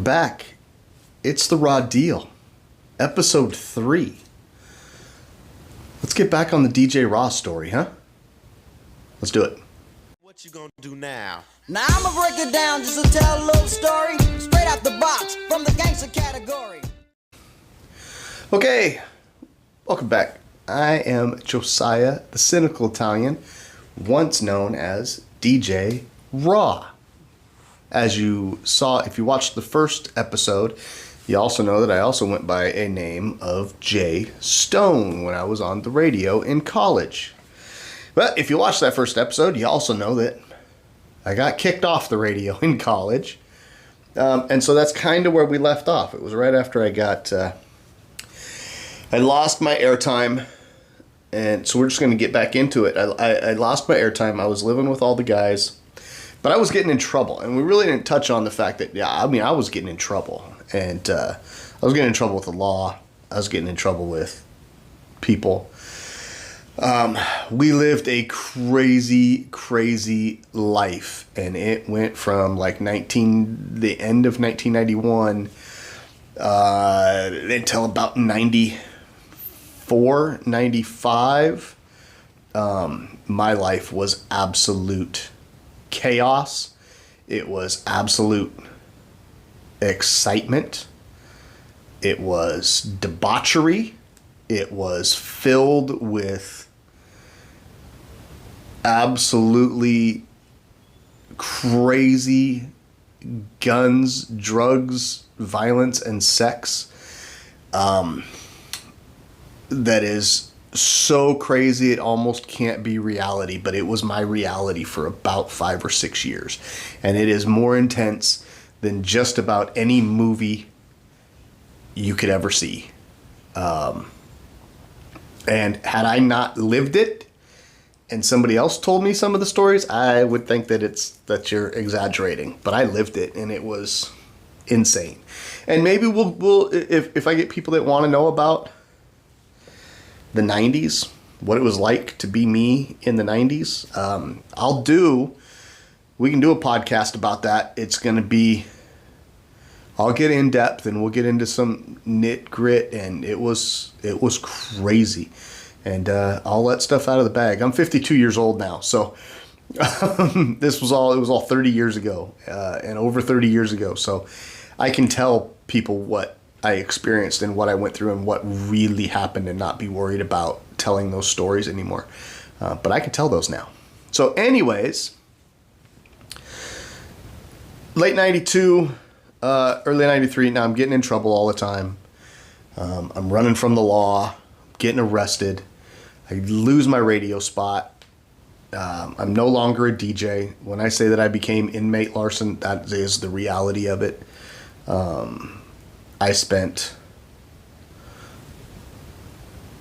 back. It's the Raw Deal, episode 3. Let's get back on the DJ Raw story, huh? Let's do it. What you gonna do now? Now I'ma break it down just to tell a little story, straight out the box, from the gangster category. Okay, welcome back. I am Josiah, the cynical Italian, once known as DJ Raw. As you saw, if you watched the first episode, you also know that I also went by a name of Jay Stone when I was on the radio in college. But if you watched that first episode, you also know that I got kicked off the radio in college. And so that's kind of where we left off. It was right after I lost my airtime. And so we're just going to get back into it. I lost my airtime. I was living with all the guys. But I was getting in trouble, and we really didn't touch on the fact that, I was getting in trouble. And I was getting in trouble with the law. I was getting in trouble with people. We lived a crazy, crazy life, and it went from like the end of 1991 until about 94, 95. My life was absolute chaos. It was absolute excitement. It was debauchery. It was filled with absolutely crazy guns, drugs, violence, and sex. That is so crazy it almost can't be reality, but it was my reality for about 5 or 6 years. And it is more intense than just about any movie you could ever see. And had I not lived it and somebody else told me some of the stories, I would think that you're exaggerating. But I lived it, and it was insane. And maybe we'll if I get people that want to know about the 90s, what it was like to be me in the 90s, we can do a podcast about that. It's going to be, I'll get in depth and we'll get into some nit grit, and it was crazy. And I'll let stuff out of the bag. I'm 52 years old now, so it was all 30 years ago, and over 30 years ago. So I can tell people what I experienced and what I went through and what really happened, and not be worried about telling those stories anymore. But I can tell those now. So anyways, late 92, early 93, now I'm getting in trouble all the time. I'm running from the law, getting arrested. I lose my radio spot. I'm no longer a DJ. When I say that I became inmate Larson, that is the reality of it. I spent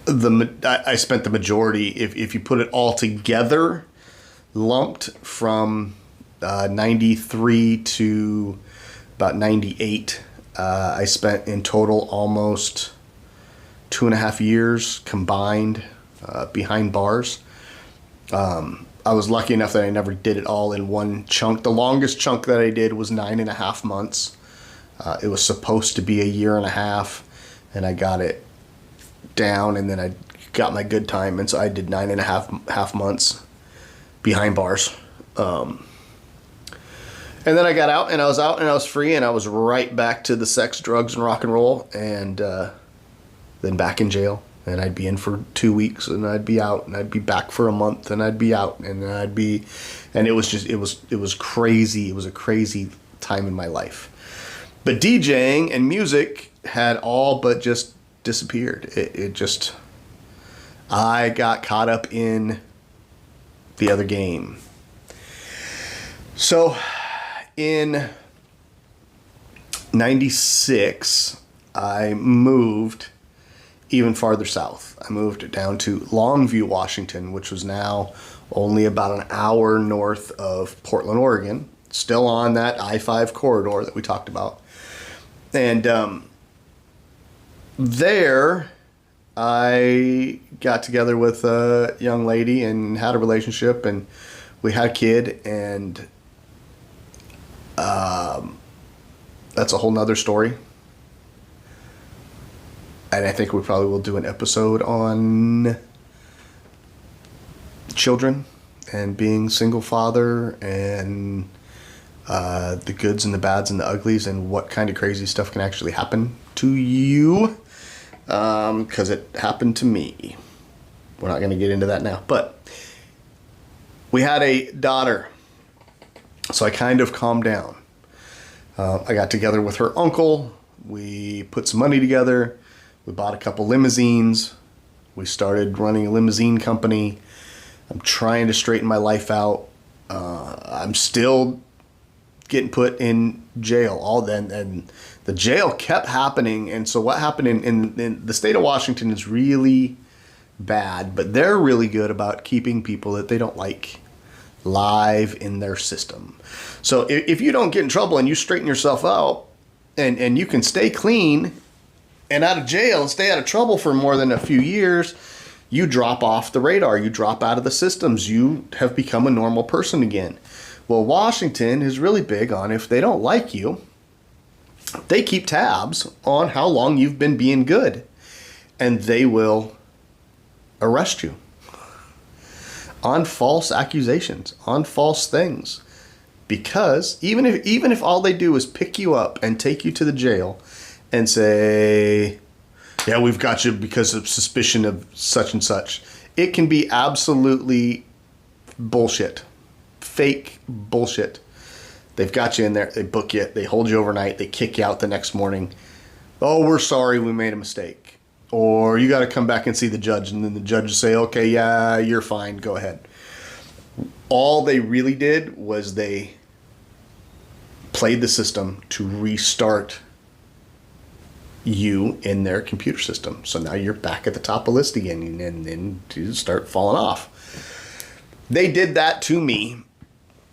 the majority, if you put it all together, lumped from 93 to about 98. I spent in total almost 2.5 years combined behind bars. I was lucky enough that I never did it all in one chunk. The longest chunk that I did was 9.5 months. It was supposed to be a 1.5 years, and I got it down, and then I got my good time, and so I did 9.5 months behind bars. And then I got out, and I was free, and I was right back to the sex, drugs, and rock and roll, and then back in jail. And I'd be in for 2 weeks, and I'd be out, and I'd be back for a month, and I'd be out, and it was crazy. It was a crazy time in my life. But DJing and music had all but just disappeared. I got caught up in the other game. So in 96, I moved even farther south. I moved down to Longview, Washington, which was now only about an hour north of Portland, Oregon, still on that I-5 corridor that we talked about. And there I got together with a young lady and had a relationship, and we had a kid, and that's a whole nother story. And I think we probably will do an episode on children and being single father and the goods and the bads and the uglies and what kind of crazy stuff can actually happen to you. Because it happened to me. We're not going to get into that now. But we had a daughter. So I kind of calmed down. I got together with her uncle. We put some money together. We bought a couple limousines. We started running a limousine company. I'm trying to straighten my life out. I'm still getting put in jail. And the jail kept happening. And so what happened in the state of Washington is really bad, but they're really good about keeping people that they don't like live in their system. So if you don't get in trouble and you straighten yourself out and you can stay clean and out of jail and stay out of trouble for more than a few years, you drop off the radar. You drop out of the systems. You have become a normal person again. Well, Washington is really big on if they don't like you, they keep tabs on how long you've been being good, and they will arrest you on false accusations, on false things. Because even if all they do is pick you up and take you to the jail and say, yeah, we've got you because of suspicion of such and such, it can be absolutely bullshit. Fake bullshit. They've got you in there, they book you, they hold you overnight, they kick you out the next morning. Oh, we're sorry, we made a mistake. Or you got to come back and see the judge, and then the judge will say, okay, yeah, you're fine, go ahead. All they really did was they played the system to restart you in their computer system. So now you're back at the top of the list again, and then you start falling off. They did that to me.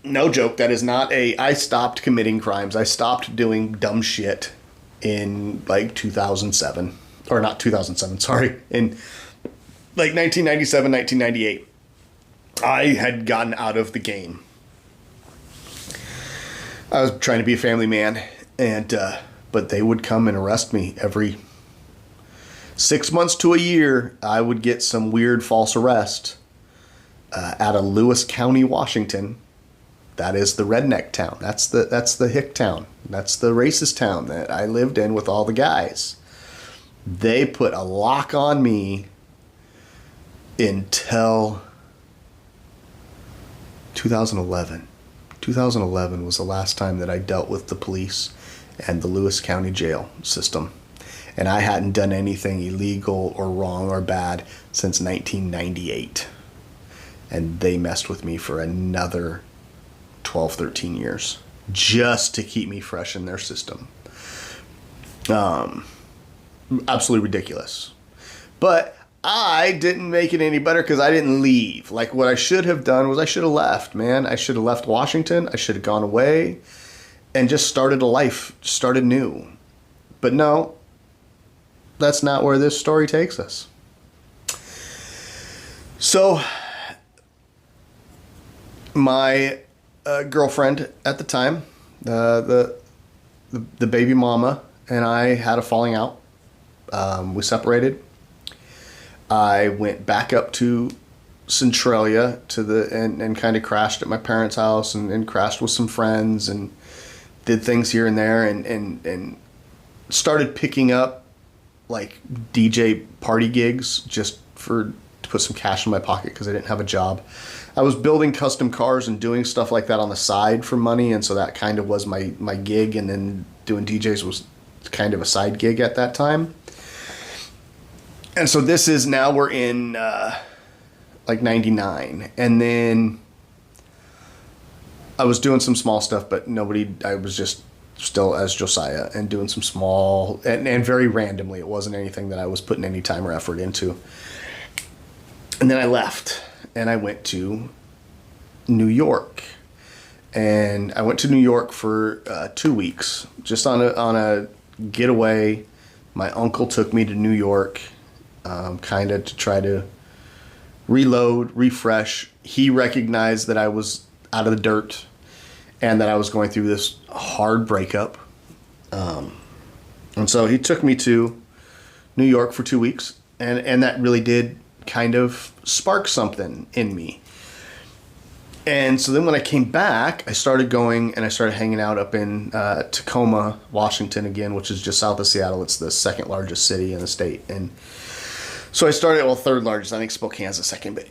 No joke, that is not I stopped committing crimes. I stopped doing dumb shit in like 2007. Or not 2007, sorry. In like 1997, 1998. I had gotten out of the game. I was trying to be a family man, and but they would come and arrest me every 6 months to a year. I would get some weird false arrest out of Lewis County, Washington. That is the redneck town. That's the hick town. That's the racist town that I lived in with all the guys. They put a lock on me until 2011. 2011 was the last time that I dealt with the police and the Lewis County jail system. And I hadn't done anything illegal or wrong or bad since 1998. And they messed with me for another 12, 13 years just to keep me fresh in their system. Absolutely ridiculous. But I didn't make it any better because I didn't leave. Like, what I should have done was I should have left, man. I should have left Washington. I should have gone away and just started a life, started new. But no, that's not where this story takes us. So my girlfriend at the time, the baby mama, and I had a falling out. We separated. I went back up to Centralia and kind of crashed at my parents' house and crashed with some friends and did things here and there and started picking up like DJ party gigs just to put some cash in my pocket because I didn't have a job. I was building custom cars and doing stuff like that on the side for money, and so that kind of was my gig, and then doing DJs was kind of a side gig at that time. And so this is now we're in like 99. And then I was doing some small stuff, but I was just still as Josiah and doing some small and very randomly. It wasn't anything that I was putting any time or effort into. And then I left and I went to New York. And I went to New York for 2 weeks just on a getaway. My uncle took me to New York. Kind of to try to reload, refresh. He recognized that I was out of the dirt and that I was going through this hard breakup. And so he took me to New York for 2 weeks, and that really did kind of spark something in me. And so then when I came back, I started going and I started hanging out up in Tacoma, Washington again, which is just south of Seattle. It's the second largest city in the state. And so I started, well, third largest. I think Spokane's the second. But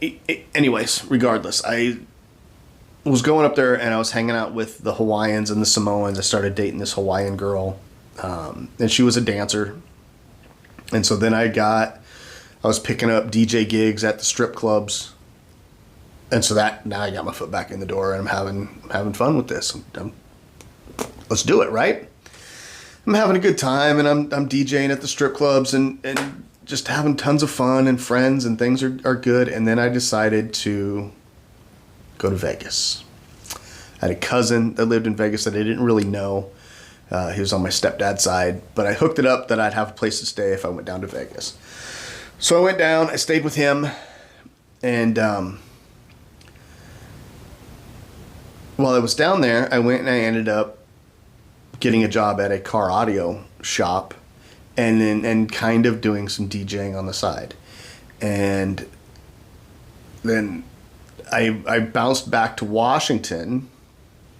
anyways, regardless, I was going up there and I was hanging out with the Hawaiians and the Samoans. I started dating this Hawaiian girl. And she was a dancer. And so then I was picking up DJ gigs at the strip clubs. And so now I got my foot back in the door and I'm having fun with this. Let's do it, right? I'm having a good time and I'm DJing at the strip clubs and just having tons of fun and friends and things are good. And then I decided to go to Vegas. I had a cousin that lived in Vegas that I didn't really know. He was on my stepdad's side, but I hooked it up that I'd have a place to stay if I went down to Vegas. So I went down, I stayed with him, and while I was down there, I went and I ended up getting a job at a car audio shop and kind of doing some DJing on the side. And then I bounced back to Washington.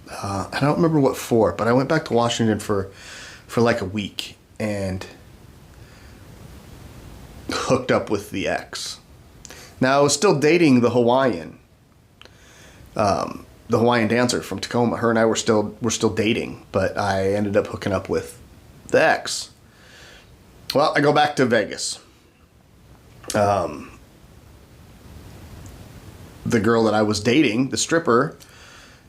I don't remember what for, but I went back to Washington for like a week and hooked up with the ex. Now I was still dating the Hawaiian dancer from Tacoma. Her and I were still dating, but I ended up hooking up with the ex. Well, I go back to Vegas. The girl that I was dating, the stripper,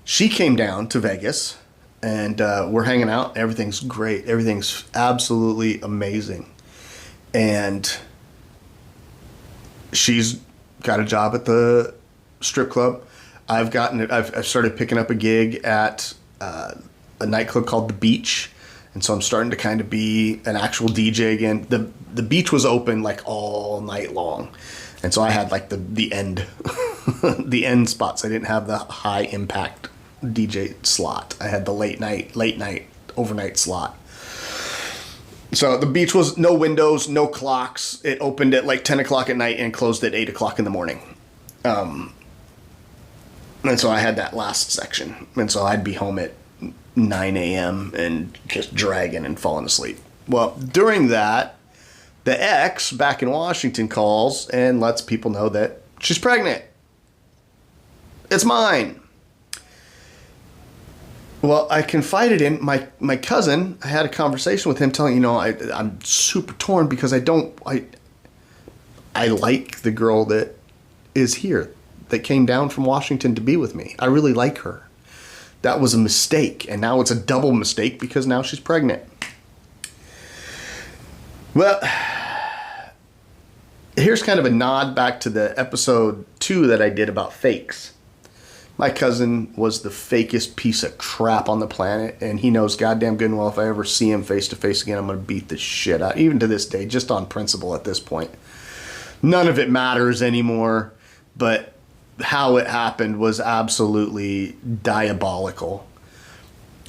she came down to Vegas, and we're hanging out. Everything's great. Everything's absolutely amazing. And she's got a job at the strip club. I've started picking up a gig at a nightclub called The Beach. And so I'm starting to kind of be an actual DJ again. The Beach was open like all night long. And so I had like the end the end spots. I didn't have the high impact DJ slot. I had the late night, overnight slot. So the Beach was no windows, no clocks. It opened at like 10 o'clock at night and closed at 8 o'clock in the morning. And so I had that last section. And so I'd be home at 9 a.m. and just dragging and falling asleep. Well, during that, the ex back in Washington calls and lets people know that she's pregnant. It's mine. Well, I confided in my cousin. I had a conversation with him telling, I'm super torn because I like the girl that is here, that came down from Washington to be with me. I really like her. That was a mistake, and now it's a double mistake because now she's pregnant. Well, here's kind of a nod back to the episode 2 that I did about fakes. My cousin was the fakest piece of crap on the planet, and he knows goddamn good and well if I ever see him face to face again, I'm going to beat the shit out, even to this day, just on principle at this point. None of it matters anymore, but how it happened was absolutely diabolical.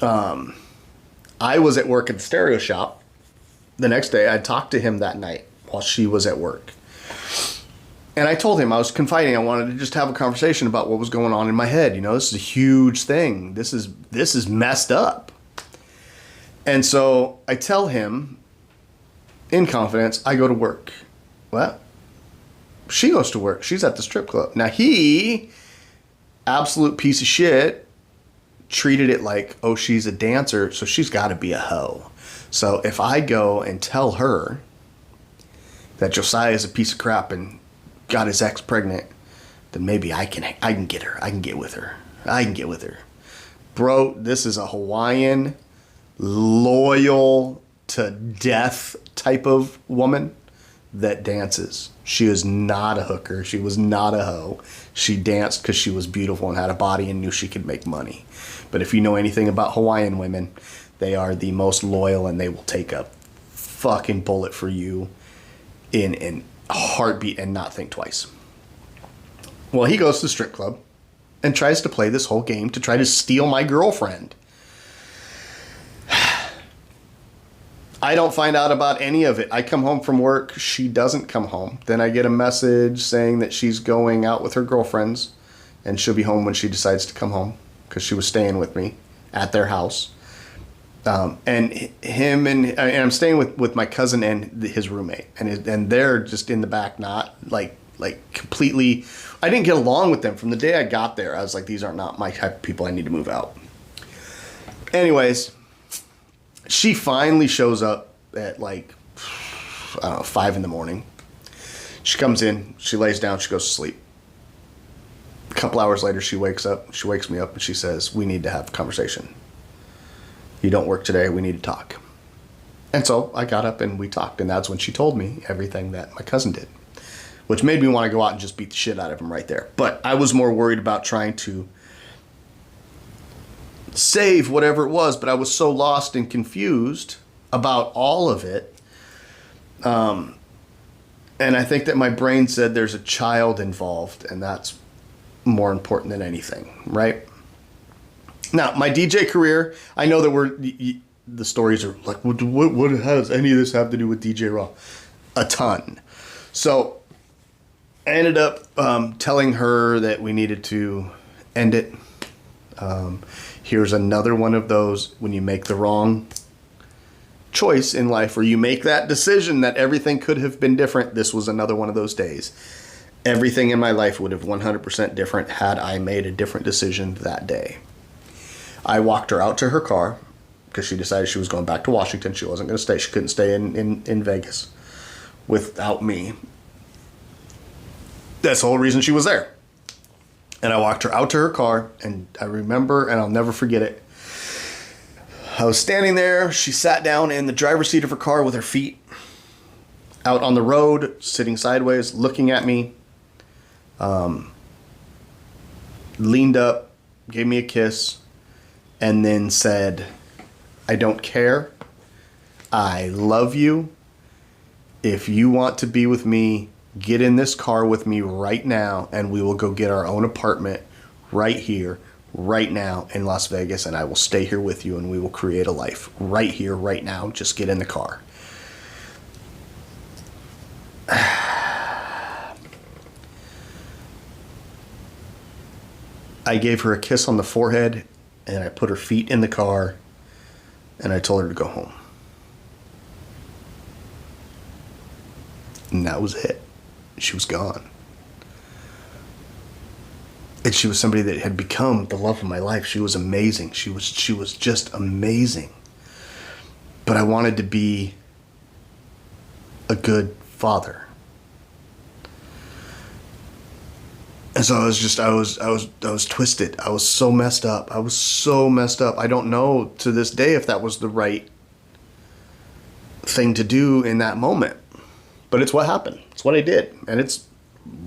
I was at work at the stereo shop. The next day, I talked to him that night while she was at work. And I told him, I was confiding, I wanted to just have a conversation about what was going on in my head. This is a huge thing. This is messed up. And so I tell him, in confidence, I go to work. Well, she goes to work. She's at the strip club. Now he, absolute piece of shit, treated it like, oh, she's a dancer, so she's got to be a hoe. So if I go and tell her that Josiah is a piece of crap and got his ex pregnant, then maybe I can get her. I can get with her. Bro, this is a Hawaiian, loyal to death type of woman that dances. She is not a hooker. She was not a hoe. She danced because she was beautiful and had a body and knew she could make money. But if you know anything about Hawaiian women, they are the most loyal and they will take a fucking bullet for you in a heartbeat and not think twice. Well, he goes to the strip club and tries to play this whole game to try to steal my girlfriend. I don't find out about any of it. I come home from work. She doesn't come home. Then I get a message saying that she's going out with her girlfriends and she'll be home when she decides to come home because she was staying with me at their house. And I'm staying with my cousin and his roommate, and they're just in the back, not like completely. I didn't get along with them from the day I got there. I was like, these are not my type of people. I need to move out. Anyways, she finally shows up at like, I don't know, 5 a.m. She comes in, she lays down, she goes to sleep. A couple hours later, she wakes me up, and she says, we need to have a conversation. You don't work today, we need to talk. And so I got up and we talked, and that's when she told me everything that my cousin did, which made me want to go out and just beat the shit out of him right there. But I was more worried about trying to save whatever it was, but I was so lost and confused about all of it. And I think that my brain said there's a child involved, and that's more important than anything, right? Now, my DJ career, I know that the stories are like, what does any of this have to do with DJ Raw? A ton. So I ended up telling her that we needed to end it. Here's another one of those when you make the wrong choice in life, or you make that decision that everything could have been different. This was another one of those days. Everything in my life would have 100% different had I made a different decision that day. I walked her out to her car because she decided she was going back to Washington. She wasn't going to stay. She couldn't stay in Vegas without me. That's the whole reason she was there. And I walked her out to her car, and I remember, and I'll never forget it. I was standing there. She sat down in the driver's seat of her car with her feet out on the road, sitting sideways, looking at me. Leaned up, gave me a kiss, and then said, I don't care. I love you. If you want to be with me, get in this car with me right now, and we will go get our own apartment right here, right now in Las Vegas, and I will stay here with you, and we will create a life right here, right now. Just get in the car. I gave her a kiss on the forehead, and I put her feet in the car, and I told her to go home. And that was it. She was gone. And she was somebody that had become the love of my life. She was amazing. She was just amazing. But I wanted to be a good father. And so I was twisted. I was so messed up. I don't know to this day if that was the right thing to do in that moment. But it's what happened. It's what I did. And it's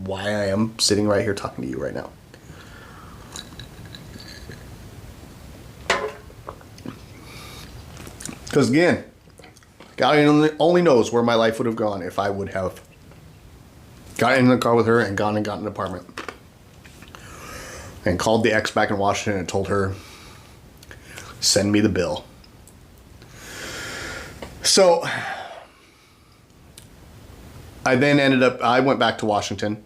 why I am sitting right here talking to you right now. Because again, God only knows where my life would have gone if I would have gotten in the car with her and gone and gotten an apartment. And called the ex back in Washington and told her, send me the bill. So I then I went back to Washington,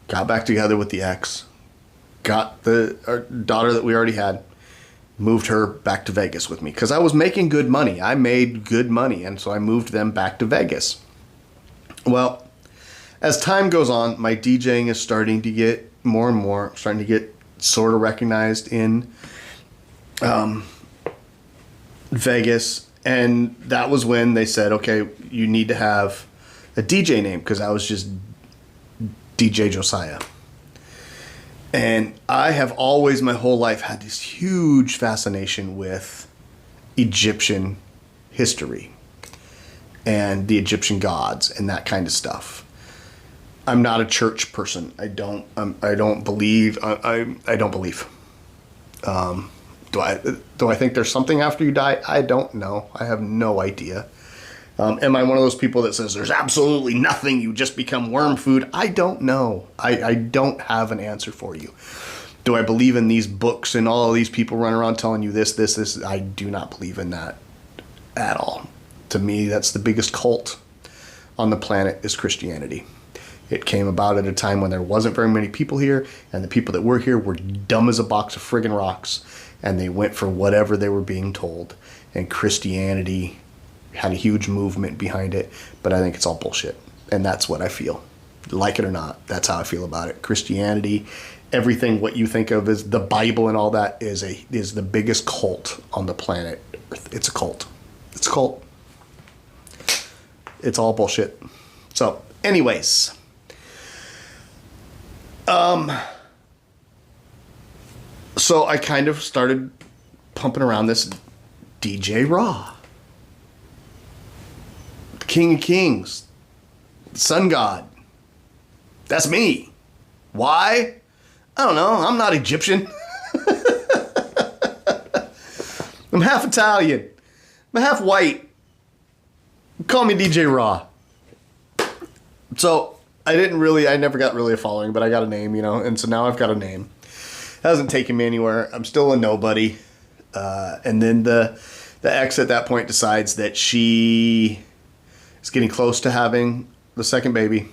got back together with the ex, got our daughter that we already had, moved her back to Vegas with me because I was making good money. I made good money, and so I moved them back to Vegas. Well, as time goes on, my DJing is starting to get more and more, starting to get sort of recognized in Vegas. And that was when they said, okay, you need to have a DJ name, because I was just DJ Josiah. And I have always, my whole life, had this huge fascination with Egyptian history and the Egyptian gods and that kind of stuff. I'm not a church person. I don't believe. I don't believe. Do I think there's something after you die? I don't know. I have no idea. Am I one of those people that says there's absolutely nothing, you just become worm food? I don't know. I don't have an answer for you. Do I believe in these books and all of these people running around telling you this? I do not believe in that at all. To me, that's the biggest cult on the planet is Christianity. It came about at a time when there wasn't very many people here, and the people that were here were dumb as a box of friggin' rocks, and they went for whatever they were being told. And Christianity had a huge movement behind it, but I think it's all bullshit. And that's what I feel. Like it or not, that's how I feel about it. Christianity, everything what you think of as the Bible and all that is the biggest cult on the planet Earth. It's a cult. It's a cult. It's all bullshit. So, anyways. So I kind of started pumping around this DJ Raw. The King of Kings. The Sun God. That's me. Why? I don't know. I'm not Egyptian. I'm half Italian. I'm half white. Call me DJ Raw. So I never got really a following, but I got a name, and so now I've got a name. It hasn't taken me anywhere. I'm still a nobody. And then the ex at that point decides that she is getting close to having the second baby,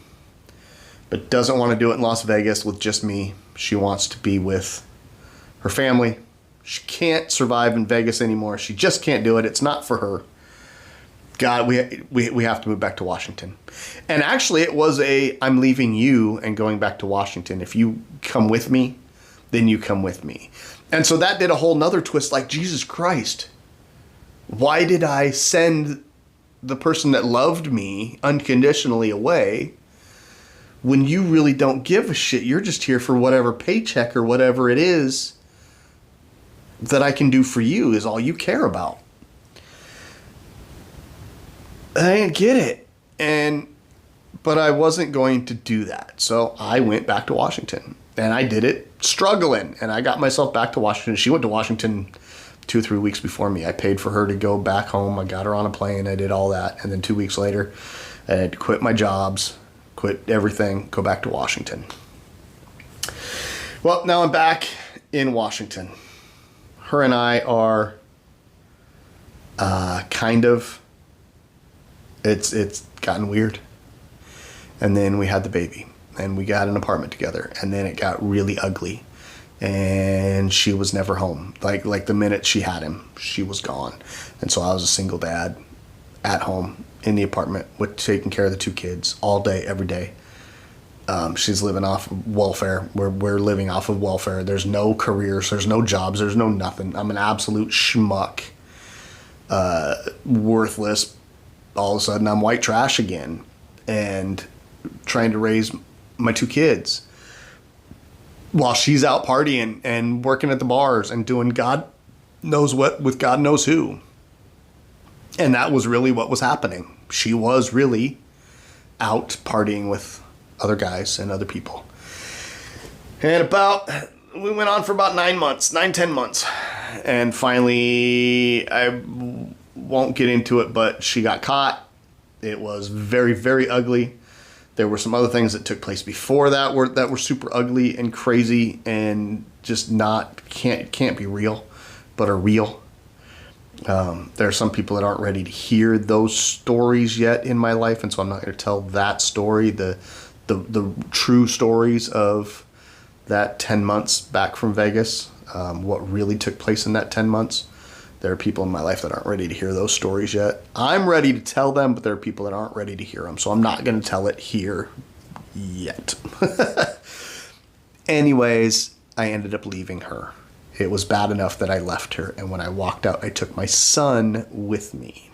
but doesn't want to do it in Las Vegas with just me. She wants to be with her family. She can't survive in Vegas anymore. She just can't do it. It's not for her. God, we have to move back to Washington. And actually, it was I'm leaving you and going back to Washington. If you come with me, then you come with me. And so that did a whole nother twist, like, Jesus Christ. Why did I send the person that loved me unconditionally away when you really don't give a shit? You're just here for whatever paycheck or whatever it is that I can do for you is all you care about. I didn't get it. But I wasn't going to do that. So I went back to Washington. And I did it struggling. And I got myself back to Washington. She went to Washington 2 or 3 weeks before me. I paid for her to go back home. I got her on a plane. I did all that. And then 2 weeks later, I had to quit my jobs, quit everything, go back to Washington. Well, now I'm back in Washington. Her and I are it's gotten weird. And then we had the baby. And we got an apartment together. And then it got really ugly. And she was never home. Like the minute she had him, she was gone. And so I was a single dad at home in the apartment with taking care of the 2 kids all day, every day. She's living off of welfare. We're living off of welfare. There's no careers. There's no jobs. There's no nothing. I'm an absolute schmuck. Worthless. All of a sudden, I'm white trash again. And trying to raise my 2 kids while she's out partying and working at the bars and doing God knows what with God knows who. And that was really what was happening. She was really out partying with other guys and other people. And we went on for about 10 months. And finally, I won't get into it, but she got caught. It was very, very ugly. There were some other things that took place before that were super ugly and crazy and just can't be real, but are real. There are some people that aren't ready to hear those stories yet in my life, and so I'm not going to tell that story, the true stories of that 10 months back from Vegas, what really took place in that 10 months. There are people in my life that aren't ready to hear those stories yet. I'm ready to tell them, but there are people that aren't ready to hear them. So I'm not going to tell it here yet. Anyways, I ended up leaving her. It was bad enough that I left her. And when I walked out, I took my son with me.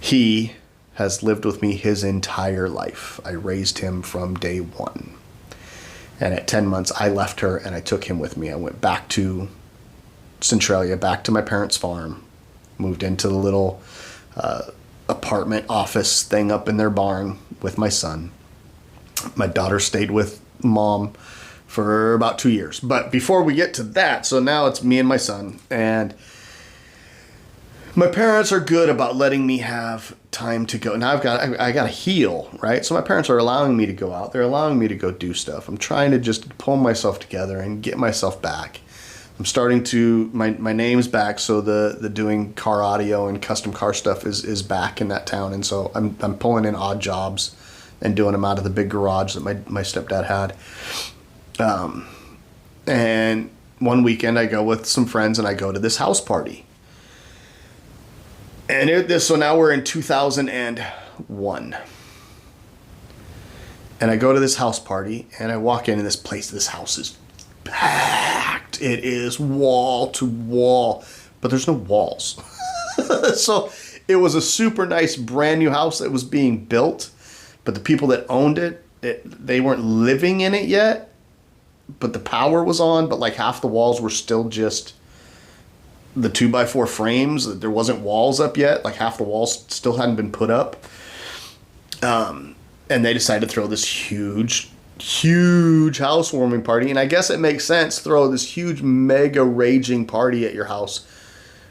He has lived with me his entire life. I raised him from day one. And at 10 months, I left her and I took him with me. I went back to Centralia, back to my parents' farm, moved into the little apartment office thing up in their barn with my son. My daughter stayed with mom for about 2 years. But before we get to that, so now it's me and my son, and my parents are good about letting me have time to go. Now I got to heal, right? So my parents are allowing me to go out. They're allowing me to go do stuff. I'm trying to just pull myself together and get myself back. I'm starting to my name's back, so the doing car audio and custom car stuff is back in that town, and so I'm pulling in odd jobs and doing them out of the big garage that my stepdad had. And one weekend I go with some friends and I go to this house party. And so now we're in 2001. And I go to this house party and I walk into this place. This house is packed. It is wall to wall, but there's no walls. So it was a super nice brand new house that was being built, but the people that owned it, they weren't living in it yet, but the power was on, but like half the walls were still just the 2x4 frames. There wasn't walls up yet. Like half the walls still hadn't been put up. And they decided to throw this huge housewarming party. And I guess it makes sense, throw this huge mega raging party at your house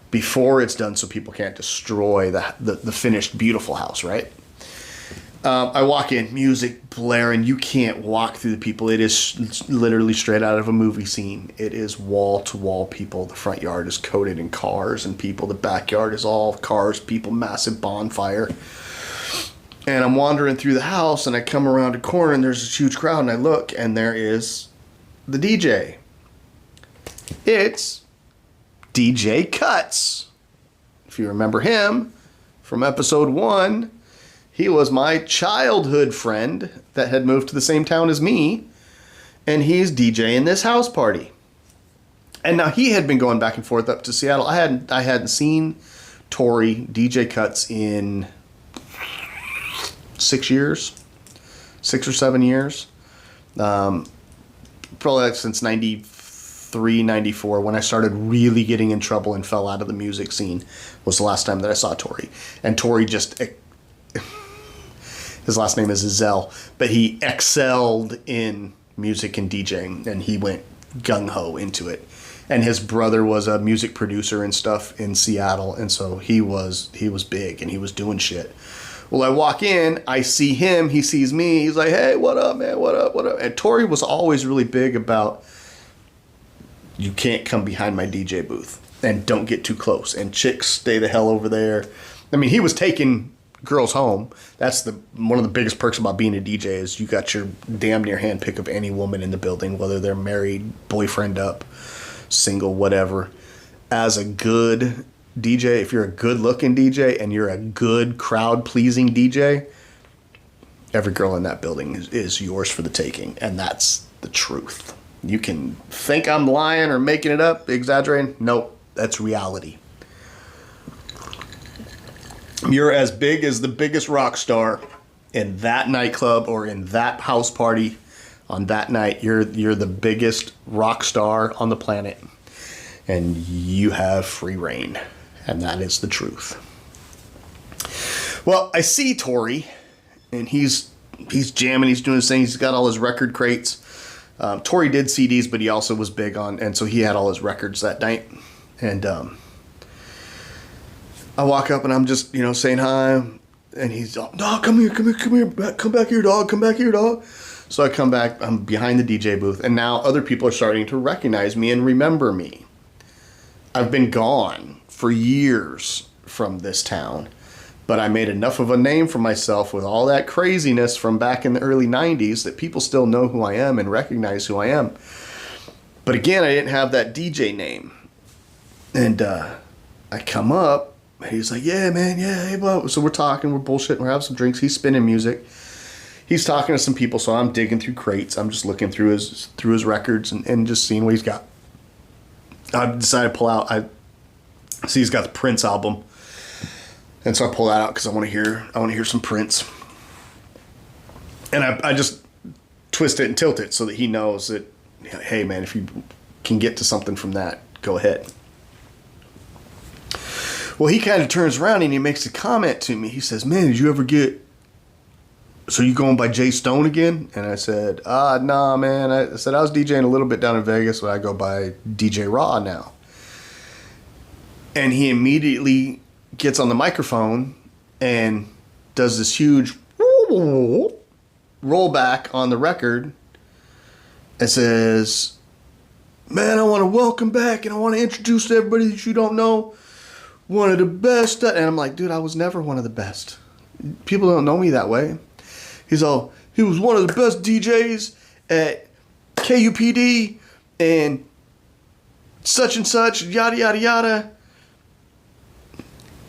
before it's done so people can't destroy the finished beautiful house, right? I walk in, music blaring. You can't walk through the people. It is literally straight out of a movie scene. It is wall to wall people. The front yard is coated in cars and people. The backyard is all cars, people, massive bonfire. And I'm wandering through the house and I come around a corner and there's this huge crowd and I look and there is the DJ. It's DJ Cuts. If you remember him from episode 1, he was my childhood friend that had moved to the same town as me, and he's DJing this house party. And now he had been going back and forth up to Seattle. I hadn't seen Tori DJ Cuts in 6 or 7 years. Probably like since 93, 94, when I started really getting in trouble and fell out of the music scene, was the last time that I saw Tori. And Tori just... His last name is Zell, but he excelled in music and DJing, and he went gung-ho into it. And his brother was a music producer and stuff in Seattle, and so he was big, and he was doing shit. Well, I walk in, I see him, he sees me, he's like, hey, what up, man, what up? And Tori was always really big about, you can't come behind my DJ booth, and don't get too close, and chicks, stay the hell over there. I mean, he was taking girls home. That's one of the biggest perks about being a DJ is you got your damn near hand pick of any woman in the building, whether they're married, boyfriend up, single, whatever. As a good DJ, if you're a good looking DJ and you're a good crowd pleasing DJ, every girl in that building is yours for the taking, and that's the truth. You can think I'm lying or making it up, exaggerating. Nope, that's reality. You're as big as the biggest rock star in that nightclub or in that house party on that night. You're the biggest rock star on the planet, and you have free reign, and that is the truth. Well, I see Tori, and he's jamming, he's doing his thing, he's got all his record crates. Tori did CDs, but he also was big on, and so he had all his records that night, and I walk up and I'm just, saying hi, and he's, oh, no, come here, come back here, dog. So I come back, I'm behind the DJ booth, and now other people are starting to recognize me and remember me. I've been gone for years from this town, but I made enough of a name for myself with all that craziness from back in the early 90s that people still know who I am and recognize who I am. But again, I didn't have that DJ name. And I come up, he's like, yeah, man, yeah, hey, bro. So we're talking, we're bullshitting, we're having some drinks. He's spinning music. He's talking to some people, so I'm digging through crates. I'm just looking through his records and just seeing what he's got. I decided to pull out. I see he's got the Prince album, and so I pull that out because I want to hear some Prince. And I just twist it and tilt it so that he knows that, hey, man, if you can get to something from that, go ahead. Well, he kind of turns around and he makes a comment to me. He says, man, did you ever get... So you going by Jay Stone again? And I said, nah, man. I said, I was DJing a little bit down in Vegas, but I go by DJ Raw now. And he immediately gets on the microphone and does this huge rollback on the record and says, man, I want to welcome back and I want to introduce to everybody that you don't know one of the best. And I'm like, dude, I was never one of the best. People don't know me that way. He was one of the best DJs at KUPD and such, yada, yada, yada.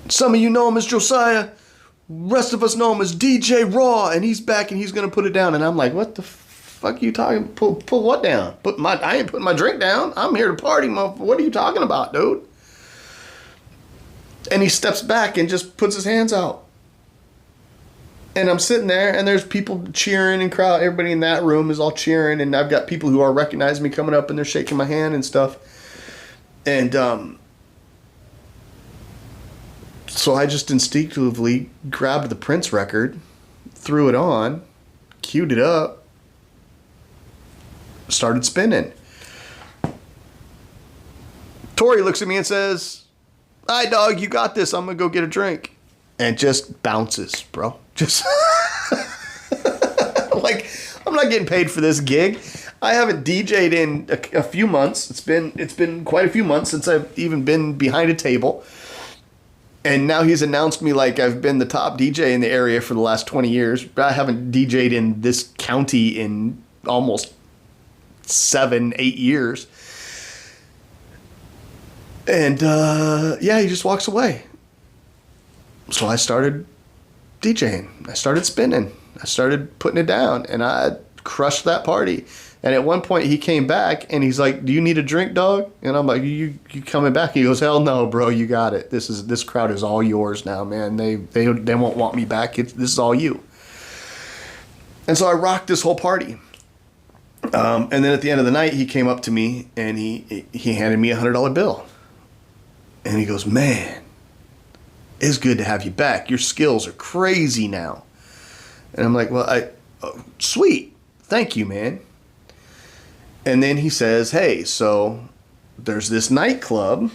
Some of you know him as Josiah. Rest of us know him as DJ Raw, and he's back and he's going to put it down. And I'm like, what the fuck are you talking? Pull what down? I ain't putting my drink down. I'm here to party, motherfucker. What are you talking about, dude? And he steps back and just puts his hands out. And I'm sitting there, and there's people cheering and crowd. Everybody in that room is all cheering, and I've got people who are recognizing me coming up, and they're shaking my hand and stuff. And so I just instinctively grabbed the Prince record, threw it on, queued it up, started spinning. Tori looks at me and says, "Hi, dog, you got this. I'm going to go get a drink." And just bounces, bro. Just like, I'm not getting paid for this gig. I haven't DJ'd in a few months. It's been quite a few months since I've even been behind a table. And now he's announced me like I've been the top DJ in the area for the last 20 years. I haven't DJ'd in this county in almost 7-8 years. And yeah, he just walks away. So I started DJing. I started spinning. I started putting it down, and I crushed that party. And at one point he came back and he's like, "Do you need a drink, dog?" And I'm like, you coming back? He goes, "Hell no, bro, you got it. This crowd is all yours now, man. They won't want me back. This is all you." And so I rocked this whole party. And then at the end of the night, he came up to me and he handed me $100 bill. And he goes, "Man, it's good to have you back. Your skills are crazy now." And I'm like, "Well, sweet. Thank you, man." And then he says, "Hey, so there's this nightclub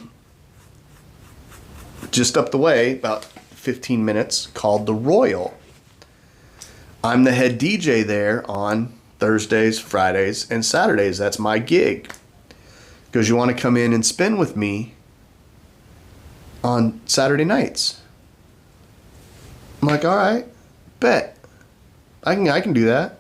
just up the way, about 15 minutes, called The Royal. I'm the head DJ there on Thursdays, Fridays, and Saturdays. That's my gig. Because you want to come in and spin with me on Saturday nights." I'm like, "All right, bet. I can do that."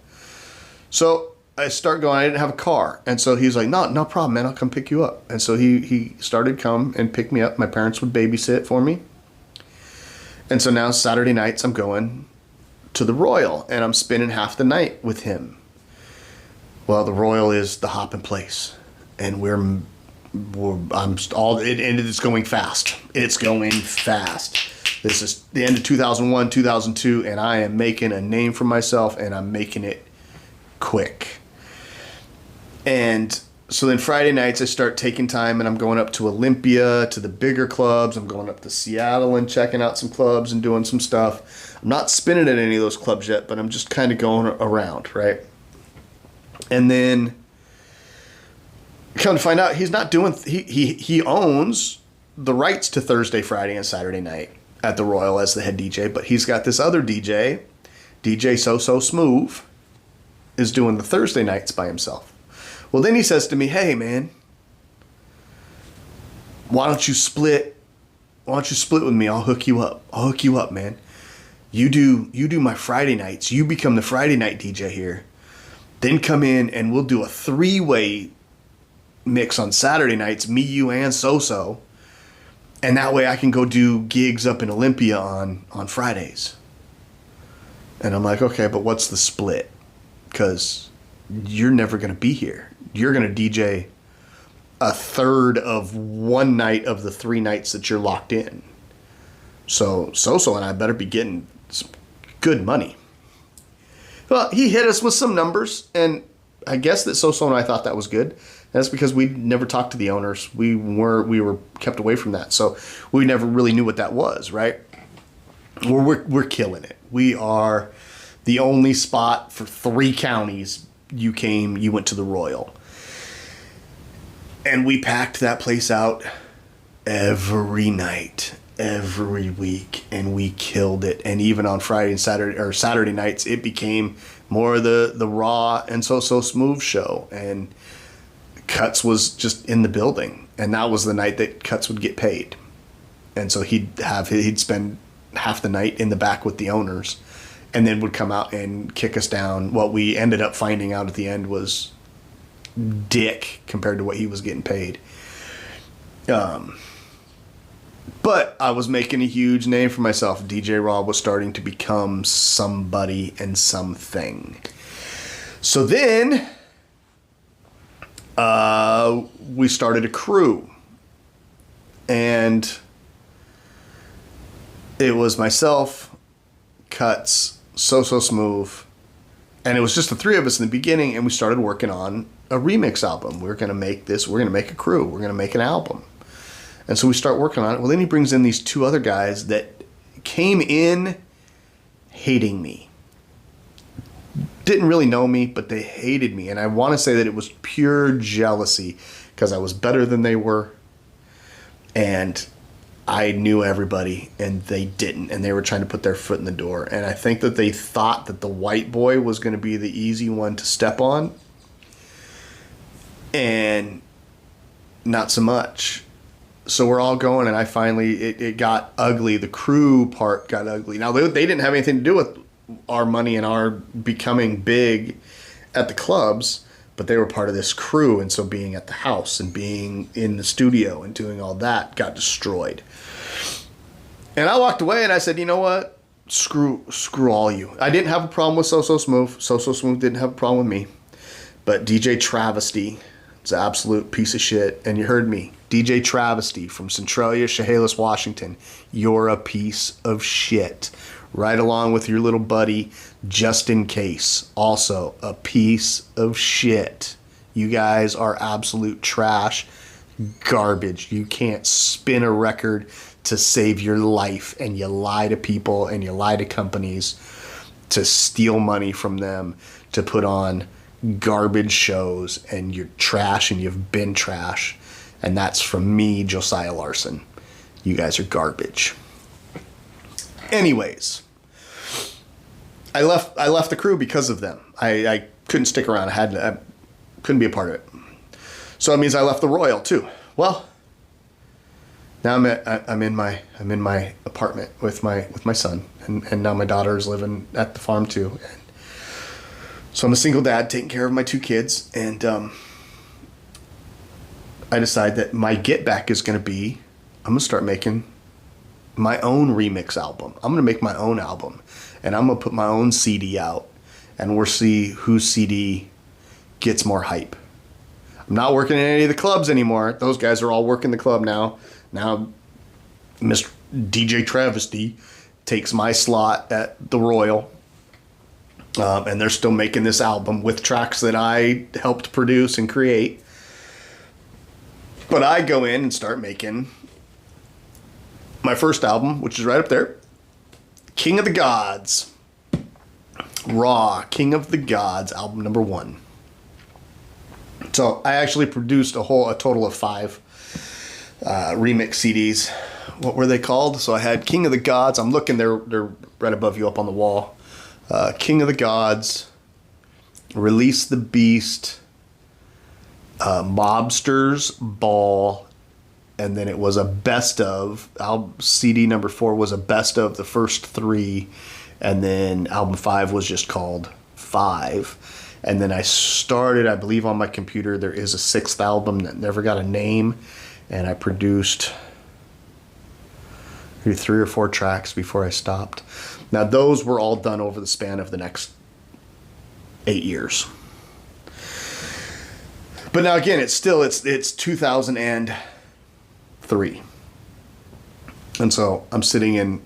So I start going. I didn't have a car, and so he's like, no problem, man. I'll come pick you up." And so he started come and pick me up. My parents would babysit for me. And so now Saturday nights I'm going to the Royal, and I'm spending half the night with him. Well, the Royal is the hopping place, and it's going fast. It's going fast. This is the end of 2001, 2002, and I am making a name for myself, and I'm making it quick. And so then Friday nights I start taking time, and I'm going up to Olympia, to the bigger clubs. I'm going up to Seattle and checking out some clubs and doing some stuff. I'm not spinning at any of those clubs yet, but I'm just kind of going around, right? And then come to find out, he's not doing. He owns the rights to Thursday, Friday, and Saturday night at the Royal as the head DJ, but he's got this other DJ So Smooth, is doing the Thursday nights by himself. Well, then he says to me, "Hey, man, why don't you split with me? I'll hook you up, man. You do my Friday nights. You become the Friday night DJ here. Then come in and we'll do a 3-way mix on Saturday nights, me, you, and So. And that way I can go do gigs up in Olympia on Fridays." And I'm like, "Okay, but what's the split? Because you're never going to be here. You're going to DJ a third of one night of the 3 nights that you're locked in. So and I better be getting some good money." Well, he hit us with some numbers, and I guess that So and I thought that was good. That's because we never talked to the owners. We were kept away from that, so we never really knew what that was, right? We're killing it. We are the only spot for 3 counties. You went to the Royal. And we packed that place out every night, every week, and we killed it. And even on Friday and Saturday nights, it became more the Raw and So Smooth show. And Cuts was just in the building, and that was the night that Cuts would get paid. And so he'd spend half the night in the back with the owners, and then would come out and kick us down. What we ended up finding out at the end was dick compared to what he was getting paid. But I was making a huge name for myself. DJ Rob was starting to become somebody and something. So then we started a crew. And it was myself, Cuts, So Smooth. And it was just the three of us in the beginning, and we started working on a remix album. We're going to make this. We're going to make a crew. We're going to make an album. And so we start working on it. Well, then he brings in these two other guys that came in hating me. Didn't really know me, but they hated me. And I want to say that it was pure jealousy because I was better than they were. And I knew everybody, and they didn't. And they were trying to put their foot in the door. And I think that they thought that the white boy was going to be the easy one to step on. And not so much. So we're all going, and I finally, it got ugly. The crew part got ugly. Now, they didn't have anything to do with our money and our becoming big at the clubs, but they were part of this crew, and so being at the house and being in the studio and doing all that got destroyed. And I walked away, and I said, you know what? Screw all you. I didn't have a problem with So Smooth. So Smooth didn't have a problem with me. But DJ Travesty is an absolute piece of shit, and you heard me. DJ Travesty from Centralia, Chehalis, Washington. You're a piece of shit. Right along with your little buddy, Just In Case. Also a piece of shit. You guys are absolute trash. Garbage. You can't spin a record to save your life, and you lie to people and you lie to companies to steal money from them to put on garbage shows, and you're trash and you've been trash. And that's from me, Josiah Larson. You guys are garbage. Anyways, I left the crew because of them. I couldn't stick around. I couldn't be a part of it. So it means I left the Royal too. Well, now I'm in my apartment with my son, and now my daughter is living at the farm too. And so I'm a single dad taking care of my two kids, and I decide that my get back is going to be, I'm going to start making my own remix album. I'm going to make my own album, and I'm going to put my own CD out, and we'll see whose CD gets more hype. I'm not working in any of the clubs anymore. Those guys are all working the club now. Now, Mr. DJ Travesty takes my slot at the Royal, and they're still making this album with tracks that I helped produce and create. But I go in and start making my first album, which is right up there, King of the Gods. Raw, King of the Gods, album number 1. So I actually produced a total of 5 remix CDs. What were they called? So I had King of the Gods. I'm looking, they're right above you up on the wall. King of the Gods, Release the Beast, Mobsters Ball, and then it was a best of. CD number 4 was a best of the first 3, and then album 5 was just called 5. And then I started, I believe on my computer, there is a 6th album that never got a name, and I produced maybe 3 or 4 tracks before I stopped. Now those were all done over the span of the next 8 years. But now again, it's 2003. And so I'm sitting in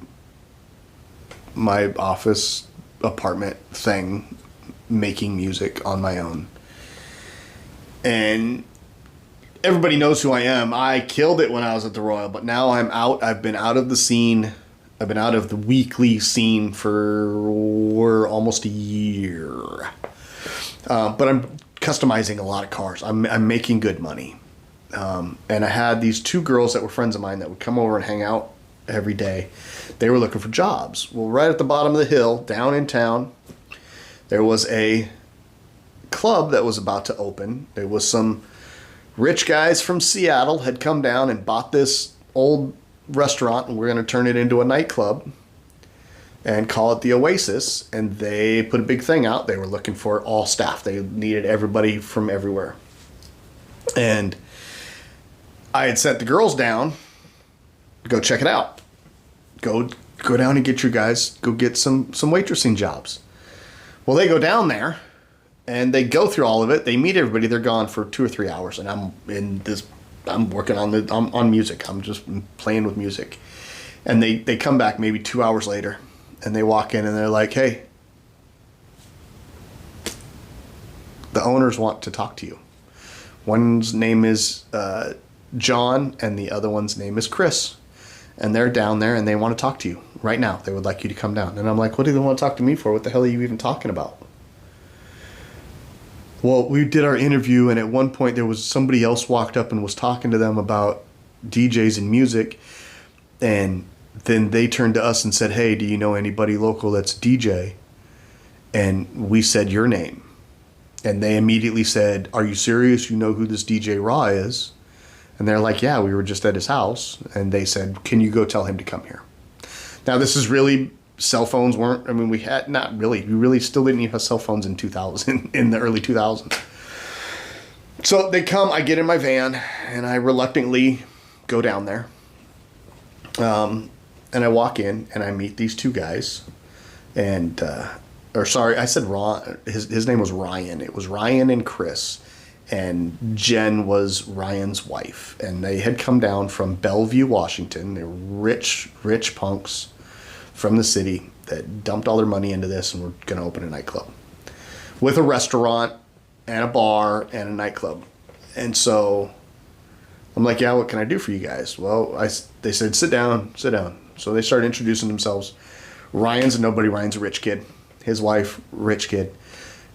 my office apartment thing, making music on my own. And everybody knows who I am. I killed it when I was at the Royal, but now I'm out. I've been out of the scene. I've been out of the weekly scene for almost a year. But I'm customizing a lot of cars. I'm making good money. And I had these 2 girls that were friends of mine that would come over and hang out every day. They were looking for jobs. Well, right at the bottom of the hill, down in town, there was a club that was about to open. There was some rich guys from Seattle had come down and bought this old restaurant, and we're going to turn it into a nightclub and call it the Oasis. And they put a big thing out. They were looking for all staff. They needed everybody from everywhere. And I had sent the girls down to go check it out. Go down and get your guys, go get some waitressing jobs. Well, they go down there and they go through all of it. They meet everybody. They're gone for 2 or 3 hours, and I'm working on music. I'm just playing with music. And they come back maybe 2 hours later, and they walk in and they're like, "Hey, the owners want to talk to you. One's name is John, and the other one's name is Chris. And they're down there, and they want to talk to you right now. They would like you to come down." And I'm like, "What do they want to talk to me for? What the hell are you even talking about?" Well, we did our interview, and at one point there was somebody else walked up and was talking to them about DJs and music. And then they turned to us and said, "Hey, do you know anybody local that's DJ?" And we said your name. And they immediately said, "Are you serious? You know who this DJ Raw is?" And they're like, "Yeah, we were just at his house." And they said, "Can you go tell him to come here?" Now, this is really, cell phones weren't, I mean, we had, not really, we really still didn't even have cell phones in 2000, in the early 2000s. So they come, I get in my van, and I reluctantly go down there. And I walk in, and I meet these two guys. And, I said Ron, his name was Ryan. It was Ryan and Chris. And Jen was Ryan's wife. And they had come down from Bellevue, Washington. They were rich punks from the city that dumped all their money into this and were going to open a nightclub with a restaurant and a bar and a nightclub. And so I'm like, "Yeah, what can I do for you guys?" Well, they said, sit down. So they started introducing themselves. Ryan's a nobody. Ryan's a rich kid. His wife, rich kid.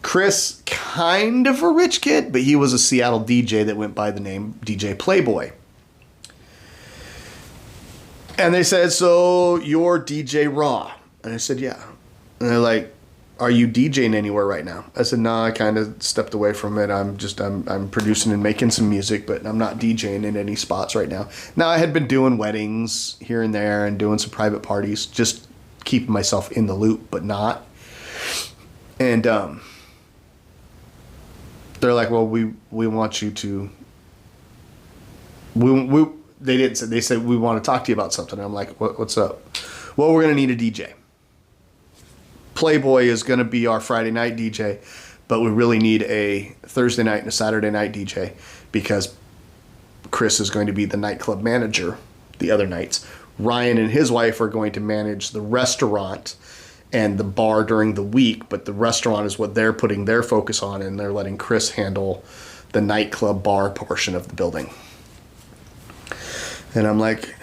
Chris, kind of a rich kid, but he was a Seattle DJ that went by the name DJ Playboy. And they said, "So you're DJ Raw?" And I said, "Yeah." And they're like, "Are you DJing anywhere right now?" I said, "No, I kind of stepped away from it. I'm producing and making some music, but I'm not DJing in any spots right now." Now, I had been doing weddings here and there and doing some private parties, just keeping myself in the loop, but not. And they're like, "Well, we want you to." They didn't say. They said, "We want to talk to you about something." And I'm like, "What's up?" "Well, we're gonna need a DJ. Playboy is gonna be our Friday night DJ, but we really need a Thursday night and a Saturday night DJ because Chris is going to be the nightclub manager the other nights. Ryan and his wife are going to manage the restaurant and the bar during the week, but the restaurant is what they're putting their focus on, and they're letting Chris handle the nightclub bar portion of the building." And I'm like,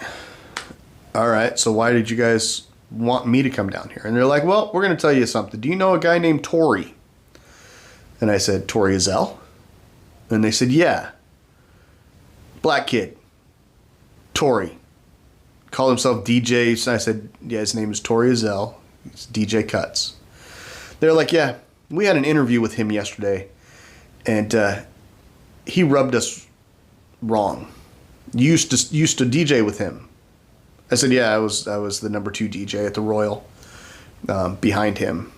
"All right, so why did you guys want me to come down here?" And they're like, "Well, we're going to tell you something. Do you know a guy named Tori?" And I said, "Tori Azell?" And they said, "Yeah. Black kid. Tori. Called himself DJ." And I said, "Yeah, his name is Tori Azell. He's DJ Cuts." They're like, "Yeah, we had an interview with him yesterday, and he rubbed us wrong. You used to DJ with him." I said, "Yeah, I was the number 2 DJ at the Royal, behind him."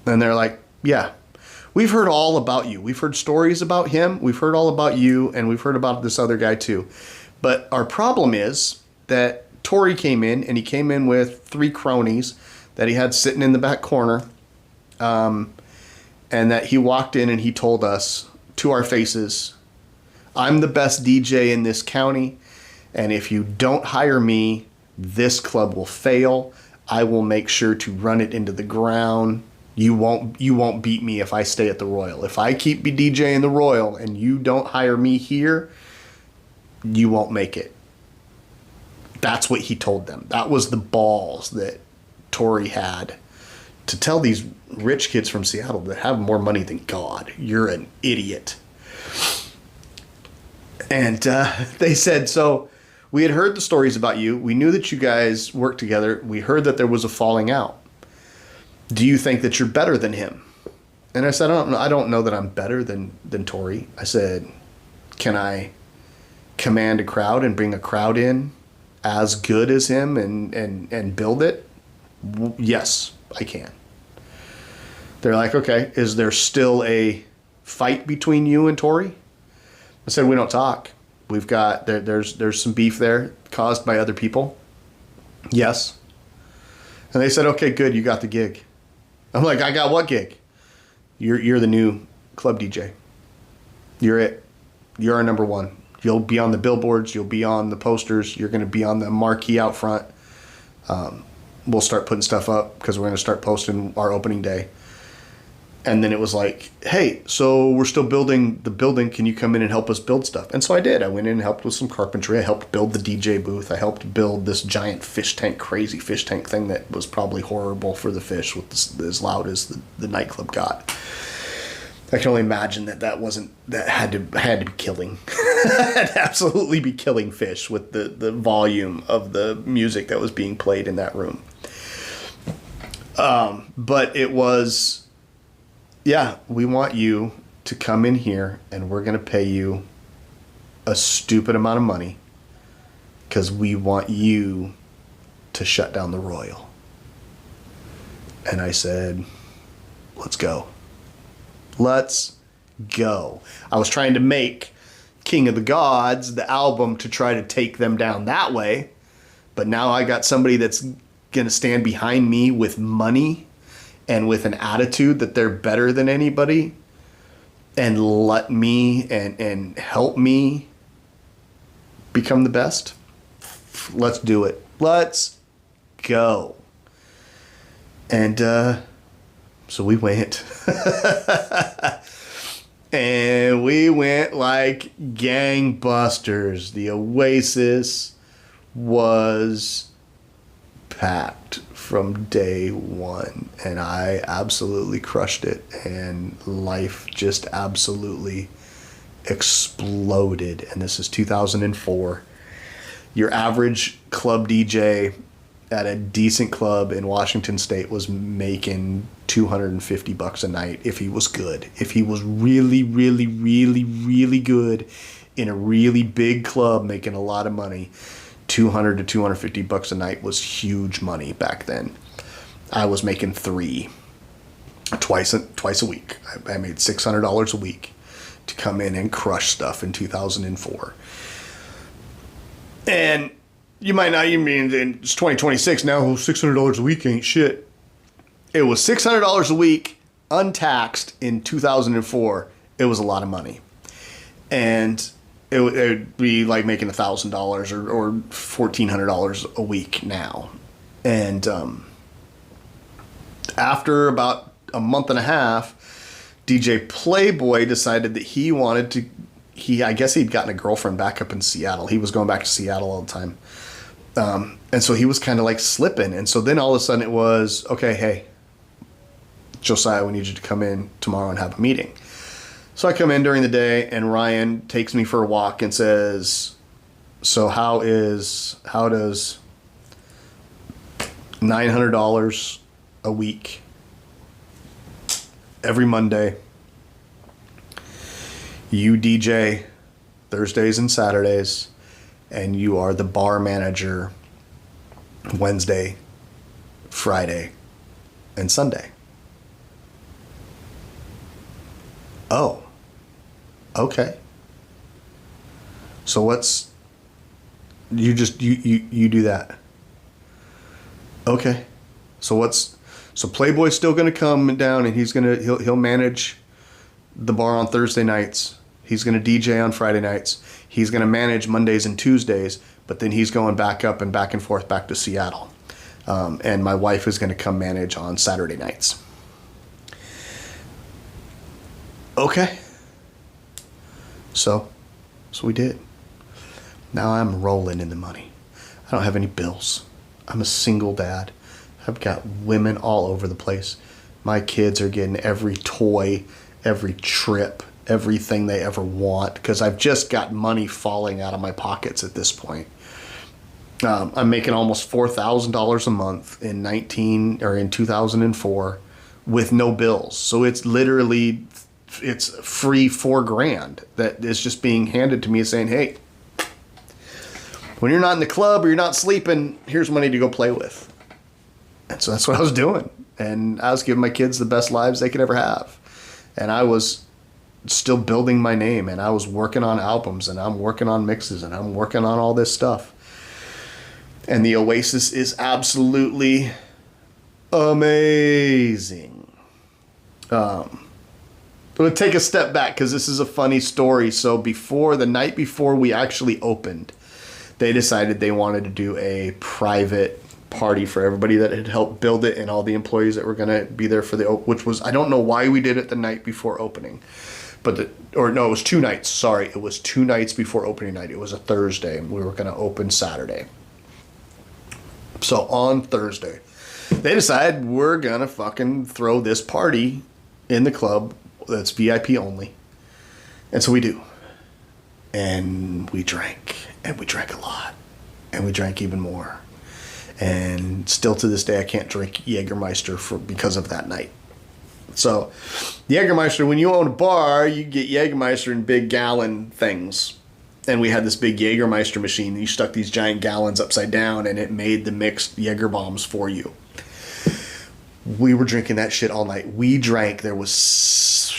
And they're like, "Yeah, we've heard all about you. We've heard stories about him. We've heard all about you, and we've heard about this other guy too. But our problem is that Tori came in, and he came in with 3 cronies that he had sitting in the back corner, and that he walked in and he told us to our faces, 'I'm the best DJ in this county, and if you don't hire me, this club will fail. I will make sure to run it into the ground. You won't beat me if I stay at the Royal. If I keep DJing the Royal and you don't hire me here, you won't make it.'" That's what he told them. That was the balls that Tori had to tell these rich kids from Seattle that have more money than God, "You're an idiot." And they said, "So we had heard the stories about you. We knew that you guys worked together. We heard that there was a falling out. Do you think that you're better than him?" And I said, I don't know that I'm better than Tori." I said, Can I command a crowd and bring a crowd in as good as him and build it? Yes, I can. They're like, okay, is there still a fight between you and Tori? I said, we don't talk. We've got, there's some beef there caused by other people. Yes. And they said, okay, good, you got the gig. I'm like, I got what gig? You're the new club DJ. You're it. You're our number one. You'll be on the billboards. You'll be on the posters. You're going to be on the marquee out front. We'll start putting stuff up because we're going to start posting our opening day. And then it was like, hey, so we're still building the building. Can you come in and help us build stuff? And so I did. I went in and helped with some carpentry. I helped build the DJ booth. I helped build this giant fish tank, crazy fish tank thing that was probably horrible for the fish with as loud as the nightclub got. I can only imagine that had to be killing. Had to absolutely be killing fish with the volume of the music that was being played in that room. But it was... yeah, we want you to come in here and we're going to pay you a stupid amount of money because we want you to shut down the Royal. And I said, let's go. Let's go. I was trying to make King of the Gods, the album, to try to take them down that way. But now I got somebody that's going to stand behind me with money and with an attitude that they're better than anybody and let me and help me become the best. Let's do it. Let's go. And so we went. And we went like gangbusters. The Oasis was packed from day one, and I absolutely crushed it, and life just absolutely exploded. And this is 2004. Your average club DJ at a decent club in Washington State was making $250 a night if he was good. If he was really, really, really, really good in a really big club making a lot of money, $200 to $250 a night was huge money back then. I was making twice a week. I made $600 a week to come in and crush stuff in 2004. And you might not even mean it's 2026 now. $600 a week ain't shit. It was $600 a week untaxed in 2004. It was a lot of money. And it would be like making $1,000 or $1,400 a week now. And after about a month and a half, DJ Playboy decided that he wanted to. I guess he'd gotten a girlfriend back up in Seattle. He was going back to Seattle all the time. And so he was kind of like slipping. And so then all of a sudden it was, okay, hey, Josiah, we need you to come in tomorrow and have a meeting. So I come in during the day, and Ryan takes me for a walk and says, so how does $900 a week every Monday, you DJ Thursdays and Saturdays, and you are the bar manager Wednesday, Friday, and Sunday? Oh, okay. So what's, you do that? Okay. So Playboy's still going to come down, and he'll manage the bar on Thursday nights. He's going to DJ on Friday nights. He's going to manage Mondays and Tuesdays, but then he's going back up and back and forth back to Seattle. And my wife is going to come manage on Saturday nights. Okay. So we did. Now I'm rolling in the money. I don't have any bills. I'm a single dad. I've got women all over the place. My kids are getting every toy, every trip, everything they ever want, because I've just got money falling out of my pockets at this point. I'm making almost $4,000 a month in 2004 with no bills. So it's literally it's free $4,000 that is just being handed to me saying, hey, when you're not in the club or you're not sleeping, here's money to go play with. And so that's what I was doing. And I was giving my kids the best lives they could ever have. And I was still building my name, and I was working on albums, and I'm working on mixes, and I'm working on all this stuff. And the Oasis is absolutely amazing. But take a step back because this is a funny story. So the night before we actually opened, they decided they wanted to do a private party for everybody that had helped build it and all the employees that were going to be there for which was, I don't know why we did it the night before opening. It was 2 nights. Sorry, it was 2 nights before opening night. It was a Thursday, and we were going to open Saturday. So on Thursday, they decided we're going to fucking throw this party in the club that's VIP only. And so we do. And we drank. And we drank a lot. And we drank even more. And still to this day, I can't drink Jägermeister because of that night. So, Jägermeister, when you own a bar, you get Jägermeister in big gallon things. And we had this big Jägermeister machine. You stuck these giant gallons upside down, and it made the mixed Jäger bombs for you. We were drinking that shit all night. We drank. There was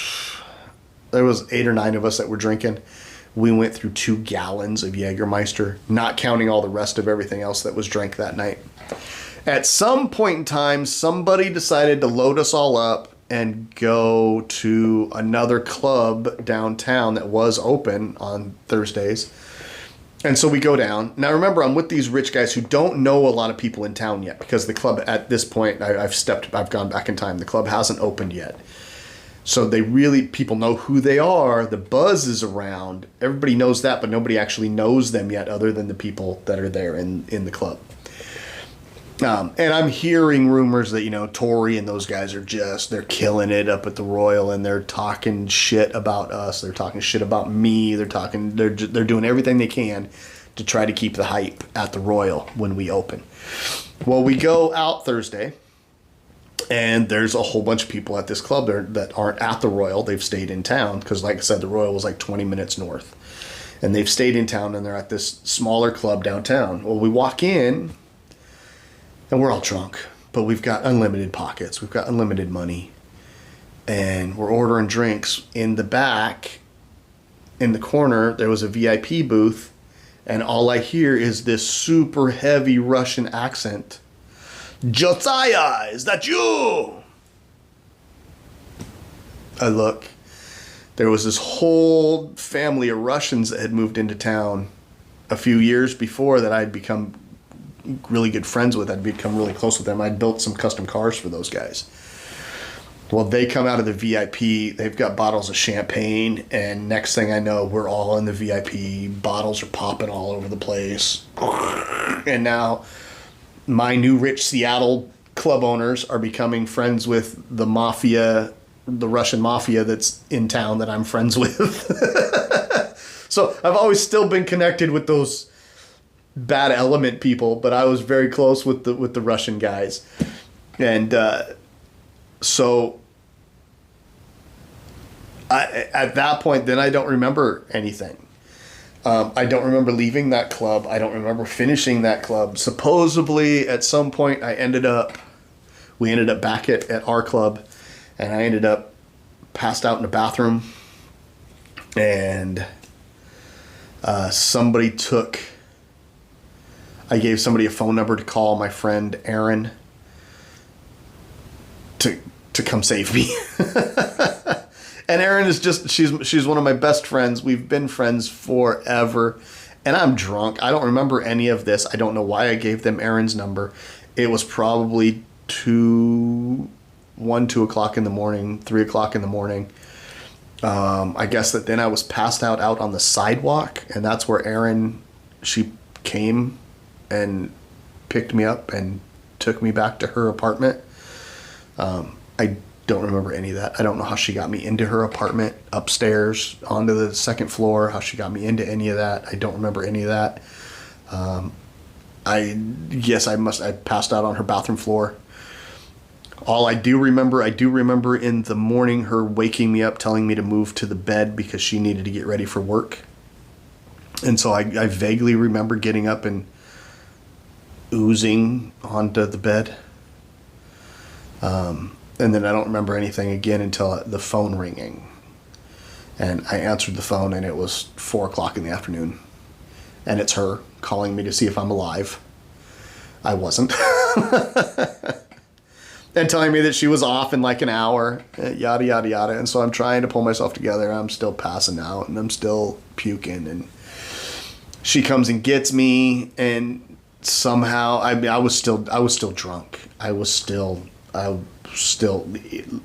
8 or 9 of us that were drinking. We went through 2 gallons of Jägermeister, not counting all the rest of everything else that was drank that night. At some point in time, somebody decided to load us all up and go to another club downtown that was open on Thursdays. And so we go down. Now remember, I'm with these rich guys who don't know a lot of people in town yet, because the club at this point, I've gone back in time. The club hasn't opened yet. So people know who they are. The buzz is around. Everybody knows that, but nobody actually knows them yet other than the people that are there in the club. And I'm hearing rumors that, Tori and those guys they're killing it up at the Royal, and they're talking shit about us. They're talking shit about me. They're doing everything they can to try to keep the hype at the Royal when we open. Well, we go out Thursday, and there's a whole bunch of people at this club there that aren't at the Royal. They've stayed in town because, like I said, the Royal was like 20 minutes north. And they've stayed in town, and they're at this smaller club downtown. Well, we walk in, and we're all drunk, but we've got unlimited pockets. We've got unlimited money. And we're ordering drinks. In the back, in the corner, there was a VIP booth, and all I hear is this super heavy Russian accent. Josiah, is that you? I look. There was this whole family of Russians that had moved into town a few years before that I'd become really good friends with. I'd become really close with them. I'd built some custom cars for those guys. Well, they come out of the VIP. They've got bottles of champagne, and next thing I know, we're all in the VIP. Bottles are popping all over the place. And now my new rich Seattle club owners are becoming friends with the mafia, the Russian mafia that's in town that I'm friends with. So I've always still been connected with those bad element people, but I was very close with the Russian guys. And so at that point, then I don't remember anything. I don't remember leaving that club. I don't remember finishing that club. Supposedly, at some point, we ended up back at our club, and I ended up passed out in the bathroom, and I gave somebody a phone number to call my friend Aaron to come save me. And Erin is she's one of my best friends. We've been friends forever. And I'm drunk. I don't remember any of this. I don't know why I gave them Erin's number. It was probably 2 o'clock in the morning, 3 o'clock in the morning. I guess that then I was passed out on the sidewalk, and that's where Erin, she came and picked me up and took me back to her apartment. I don't remember any of that. I don't know how she got me into her apartment upstairs onto the second floor, how she got me into any of that. I don't remember any of that. I passed out on her bathroom floor. All I do remember in the morning her waking me up, telling me to move to the bed because she needed to get ready for work. And so I vaguely remember getting up and oozing onto the bed. And then I don't remember anything again until the phone ringing. And I answered the phone, and it was 4 o'clock in the afternoon. And it's her calling me to see if I'm alive. I wasn't. And telling me that she was off in like an hour, yada, yada, yada. And so I'm trying to pull myself together. I'm still passing out, and I'm still puking. And she comes and gets me, and somehow, I was still drunk. I was still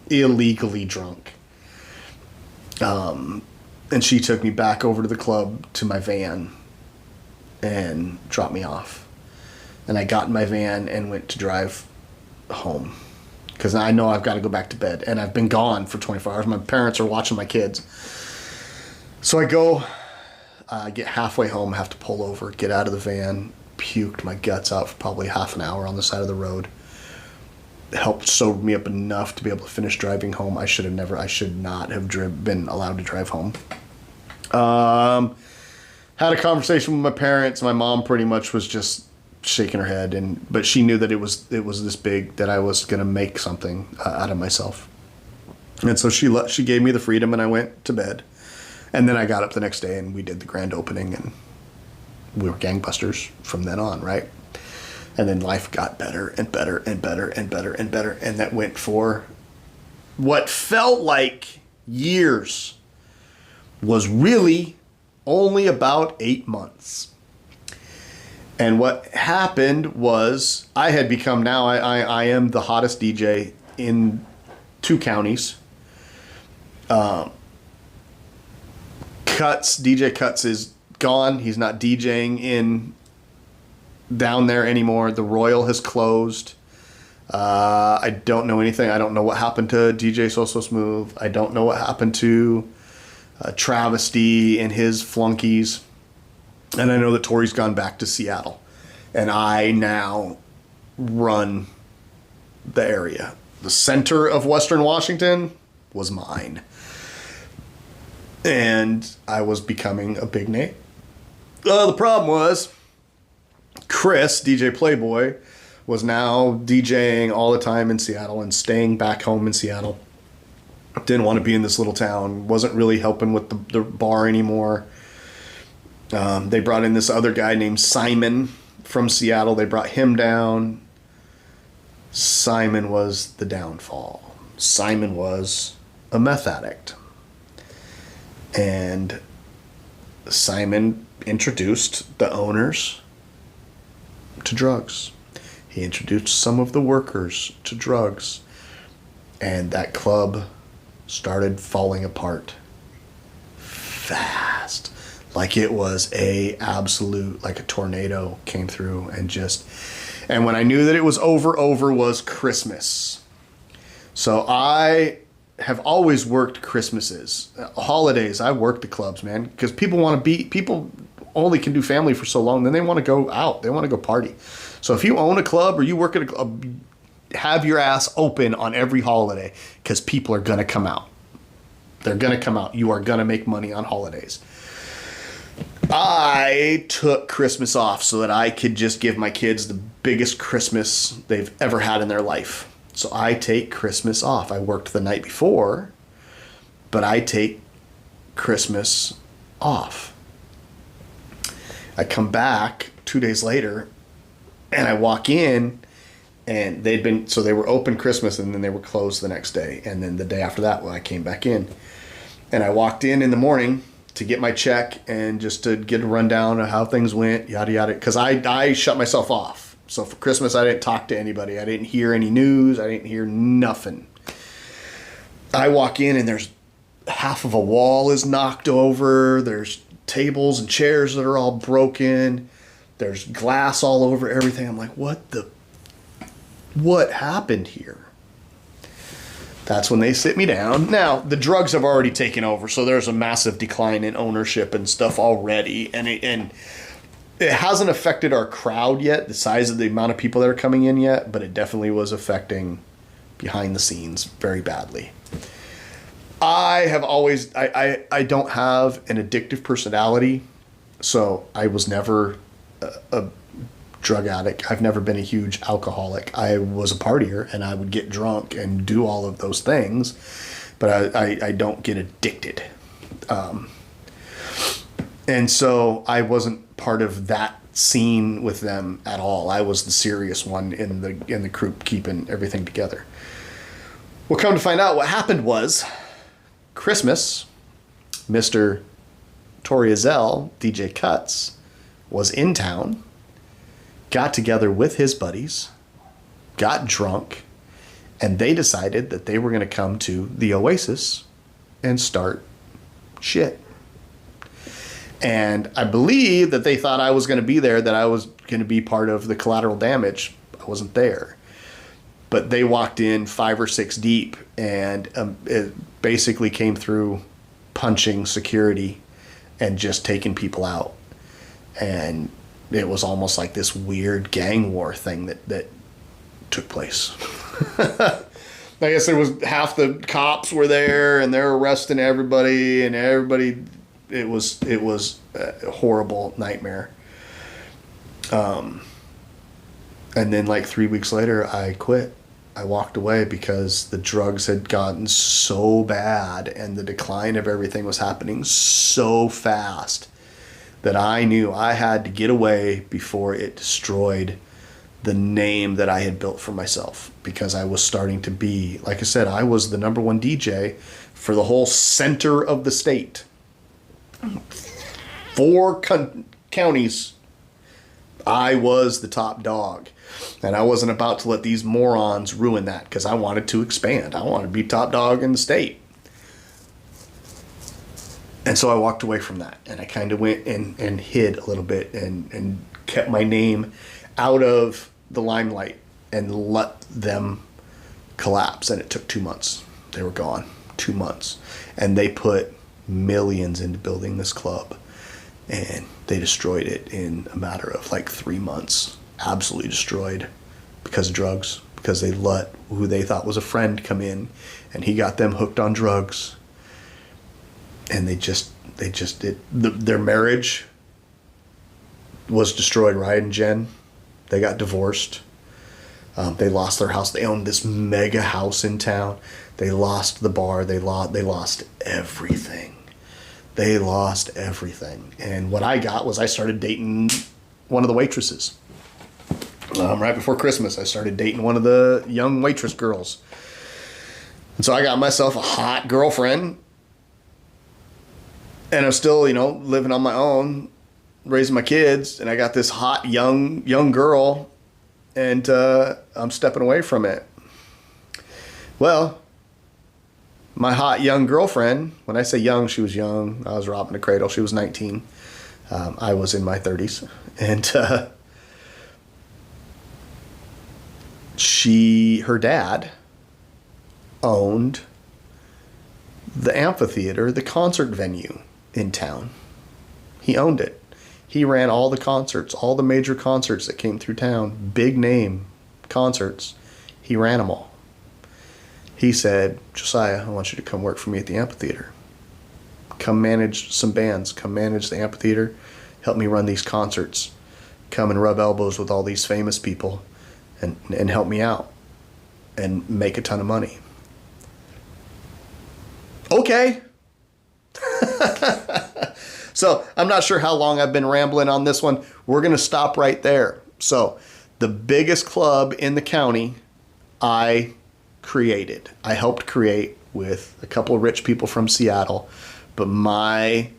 illegally drunk. And she took me back over to the club to my van and dropped me off. And I got in my van and went to drive home because I know I've got to go back to bed, and I've been gone for 24 hours. My parents are watching my kids. So I go, get halfway home, have to pull over, get out of the van, puked my guts out for probably half an hour on the side of the road. Helped sober me up enough to be able to finish driving home. I should not have been allowed to drive home. Had a conversation with my parents. My mom pretty much was just shaking her head, but she knew that it was this big, that I was gonna make something out of myself. And so she gave me the freedom, and I went to bed. And then I got up the next day, and we did the grand opening, and we were gangbusters from then on, right? And then life got better and better and better and better and better. And that went for what felt like years, was really only about 8 months. And what happened was I had become, now I am the hottest DJ in 2 counties. DJ Cuts is gone. He's not DJing down there anymore. The Royal has closed. I don't know anything. I don't know what happened to DJ So Smooth. I don't know what happened to Travesty and his flunkies. And I know that Tori's gone back to Seattle. And I now run the area. The center of Western Washington was mine. And I was becoming a big name. The problem was Chris, DJ Playboy, was now DJing all the time in Seattle and staying back home in Seattle. Didn't want to be in this little town. Wasn't really helping with the bar anymore. They brought in this other guy named Simon from Seattle. They brought him down. Simon was the downfall. Simon was a meth addict. And Simon introduced the owners to drugs. He introduced some of the workers to drugs. And that club started falling apart fast. Like it was like a tornado came through and when I knew that it was over was Christmas. So I have always worked Christmases. Holidays, I work the clubs, man, because people only can do family for so long, then they want to go out, they want to go party. So if you own a club or you work at a club, have your ass open on every holiday because people are going to come out. They're going to come out. You are going to make money on holidays. I took Christmas off so that I could just give my kids the biggest Christmas they've ever had in their life. So I take Christmas off. I worked the night before, but I take Christmas off. I come back 2 days later and I walk in and they were open Christmas and then they were closed the next day. And then the day after that, I came back in and I walked in the morning to get my check and just to get a rundown of how things went, yada, yada. Cause I shut myself off. So for Christmas, I didn't talk to anybody. I didn't hear any news. I didn't hear nothing. I walk in and there's half of a wall is knocked over. There's tables and chairs that are all broken. There's glass all over everything. I'm like, what happened here? That's when they sit me down. Now, the drugs have already taken over, so there's a massive decline in ownership and stuff already. And it hasn't affected our crowd yet, the size of the amount of people that are coming in yet, but it definitely was affecting behind the scenes very badly. I have always, I don't have an addictive personality, so I was never a drug addict. I've never been a huge alcoholic. I was a partier, and I would get drunk and do all of those things, but I don't get addicted. And so I wasn't part of that scene with them at all. I was the serious one in the group, keeping everything together. Well, come to find out, what happened was Christmas, Mr. Toriazel, DJ Cuts, was in town, got together with his buddies, got drunk, and they decided that they were going to come to the Oasis and start shit. And I believe that they thought I was going to be there, that I was going to be part of the collateral damage. I wasn't there. But they walked in 5 or 6 deep, and it basically came through punching security and just taking people out. And it was almost like this weird gang war thing that took place. I guess there was half the cops were there, and they're arresting everybody, and everybody. It was a horrible nightmare. And then like 3 weeks later, I quit. I walked away because the drugs had gotten so bad and the decline of everything was happening so fast that I knew I had to get away before it destroyed the name that I had built for myself, because I was starting to be, like I said, I was the #1 DJ for the whole center of the state. 4 counties, I was the top dog. And I wasn't about to let these morons ruin that, because I wanted to expand. I wanted to be top dog in the state. And so I walked away from that, and I kind of went and hid a little bit and kept my name out of the limelight and let them collapse. And it took 2 months. They were gone. 2 months. And they put millions into building this club, and they destroyed it in a matter of like 3 months. Absolutely destroyed, because of drugs, because they let who they thought was a friend come in, and he got them hooked on drugs. And their marriage was destroyed. Ryan and Jen, they got divorced. They lost their house. They owned this mega house in town. They lost the bar. They lost everything. They lost everything. And what I got was I started dating one of the waitresses. Right before Christmas, I started dating one of the young waitress girls. And so I got myself a hot girlfriend. And I'm still, living on my own, raising my kids. And I got this hot young girl. And I'm stepping away from it. Well, my hot young girlfriend, when I say young, she was young. I was robbing a cradle. She was 19. I was in my 30s. And her dad owned the amphitheater, the concert venue in town. He owned it. He ran all the concerts, all the major concerts that came through town, big name concerts. He ran them all. He said, Josiah, I want you to come work for me at the amphitheater. Come manage some bands. Come manage the amphitheater. Help me run these concerts. Come and rub elbows with all these famous people and help me out and make a ton of money. Okay. So I'm not sure how long I've been rambling on this one. We're going to stop right there. So the biggest club in the county I helped create with a couple of rich people from Seattle, but my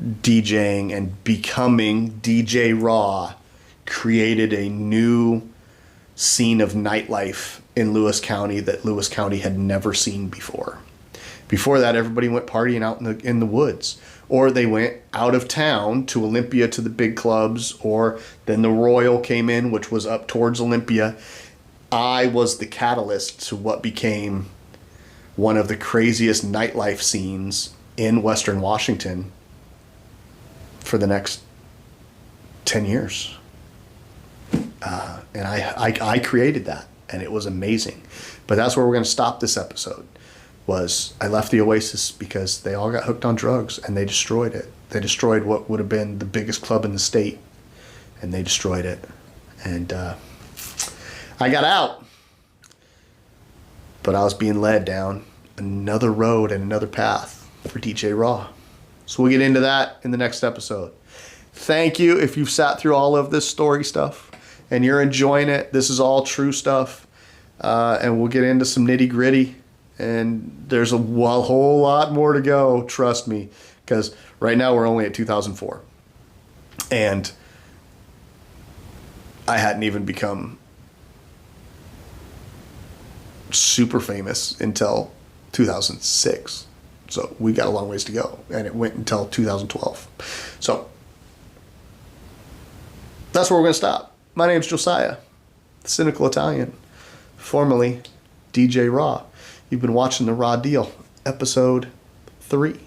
DJing and becoming DJ Raw created a new scene of nightlife in Lewis County that Lewis County had never seen before. Before that, everybody went partying out in the woods, or they went out of town to Olympia to the big clubs, or then the Royal came in, which was up towards Olympia. I was the catalyst to what became one of the craziest nightlife scenes in Western Washington for the next 10 years. And I created that. and it was amazing. But that's where we're going to stop this episode. Was I left the Oasis because they all got hooked on drugs and they destroyed it. They destroyed what would have been the biggest club in the state, and they destroyed it. And I got out, but I was being led down another road and another path for DJ Raw. So we'll get into that in the next episode. Thank you if you've sat through all of this story stuff and you're enjoying it. This is all true stuff. And we'll get into some nitty gritty. And there's a whole lot more to go, trust me. Because right now we're only at 2004. And I hadn't even become super famous until 2006. So we got a long ways to go. And it went until 2012. So that's where we're going to stop. My name's Josiah, the Cynical Italian, formerly DJ Raw. You've been watching The Raw Deal, episode 3.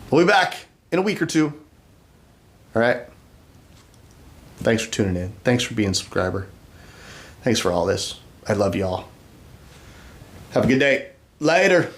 We'll be back in a week or two. All right? Thanks for tuning in. Thanks for being a subscriber. Thanks for all this. I love y'all. Have a good day. Later.